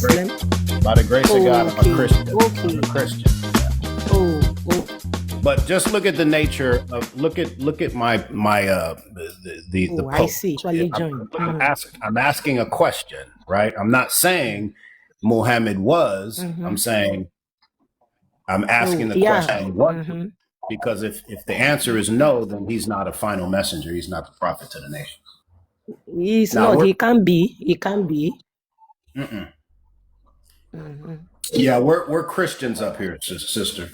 grace, Muslim? by the grace of God, I'm a Okay, Christian. I'm a okay. Christian. Oh, oh, But just look at the nature of look at my the oh, I post. see. Actually joined. I'm asking a question, right? I'm not saying Muhammad was. Mm-hmm. I'm asking Oh, the yeah. question, what? Mm-hmm. Because if the answer is no, then he's not a final messenger. He's not the prophet to the nation. He's Now not. we're He can be. He can be. mm-mm. Mm-hmm. Yeah, we're Christians up here, sister.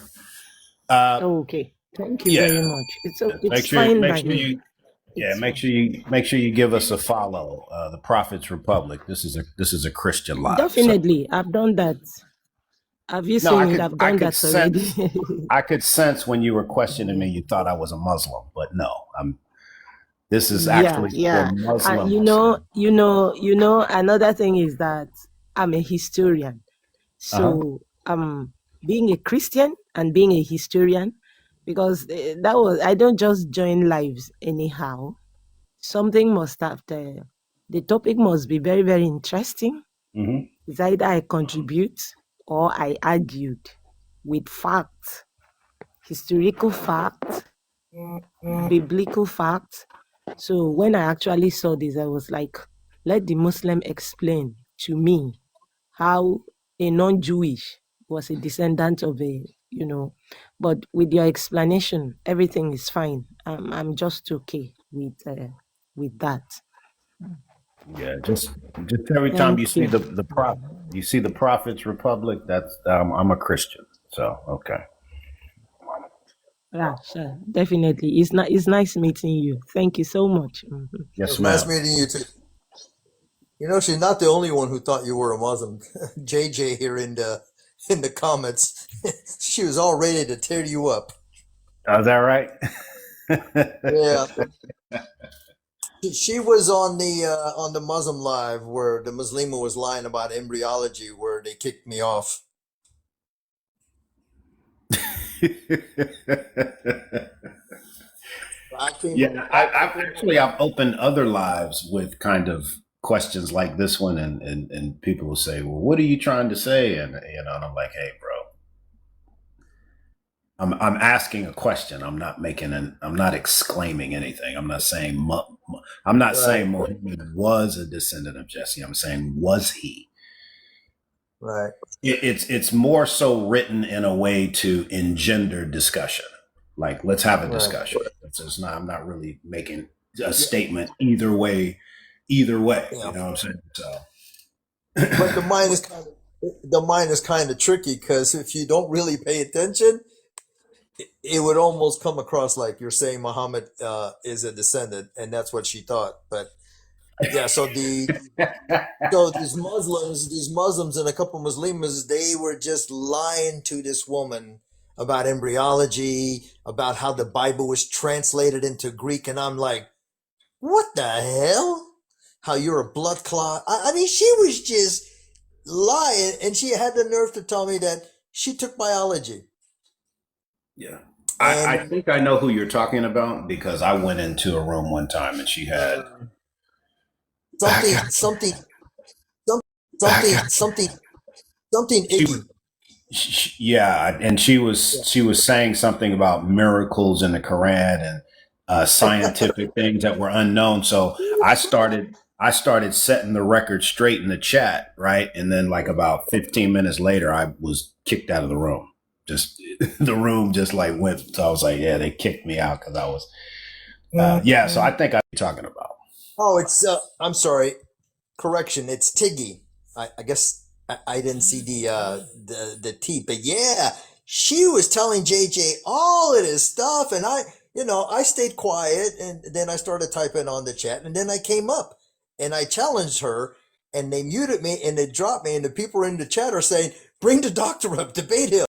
Uh, Okay. Thank you yeah. very much. Make It's sure fine make by sure me. you yeah It's make fine. sure you give us a follow. The Prophet's Republic. This is a Christian live. So Definitely. I've done that. Have you no, seen it? I've I done could that already. sense I could sense when you were questioning me, you thought I was a Muslim, but no, I'm. This is Yeah, actually for yeah. And Muslims. another thing is that I'm a historian. Uh huh. So being a Christian and being a historian, because I don't just join lives anyhow. Something must have the topic must be very, very interesting. Mm-hmm. It's either I contribute or I argued with facts, historical facts, biblical facts. So when I actually saw this, I was like, let the Muslim explain to me how a non-Jewish was a descendant of but with your explanation, everything is fine. I'm just okay with that. Yeah, just every time you Thank see you. the prop, you see the Prophet's Republic. That's I'm a Christian, so okay. Yeah, sure, definitely. It's nice meeting you. Thank you so much. Mhm. It Yes, was nice ma'am. meeting you too. You know, she's not the only one who thought you were a Muslim. JJ here in the comments, she was all ready to tear you up. Is that right? Yeah, she was on the Muslim live where the Muslima was lying about embryology, where they kicked me off. I came up. Yeah, I've opened other lives with kind of questions like this one, and people will say, "Well, what are you trying to say?" And I'm like, "Hey, bro, I'm asking a question. I'm not exclaiming anything. I'm not Right, saying Muhammad was a descendant of Jesse. I'm saying, was he?" right. It's more so written in a way to engender discussion. Like, let's have a Right. discussion. It's not. I'm not really making a Yeah, statement either way. Either way, yeah. you know what I'm saying? So, But the mind is kind of tricky because if you don't really pay attention, it would almost come across like you're saying Muhammad is a descendant, and that's what she thought. But yeah, so these Muslims, and a couple Muslims, they were just lying to this woman about embryology, about how the Bible was translated into Greek, and I'm like, what the hell? How you're a blood clot? I mean, she was just lying, and she had the nerve to tell me that she took biology, yeah, I and think I know who you're talking about because I went into a room one time and she had back something, at something, back something, at something, something she was icky. yeah, and she was saying something about miracles in the Quran and scientific things that were unknown. So I started setting the record straight in the chat, right? And then like about 15 minutes later, I was kicked out of the room. Just the room just like went. So I was like, yeah, they kicked me out because I was yeah. So I think I'm talking about. Oh, it's I'm sorry. Correction, it's Tiggy. I guess I didn't see the T, but yeah, she was telling JJ all of this stuff, and I stayed quiet, and then I started typing on the chat, and then I came up and I challenged her, and they muted me and they dropped me, and the people in the chat are saying, "Bring the doctor up, debate him."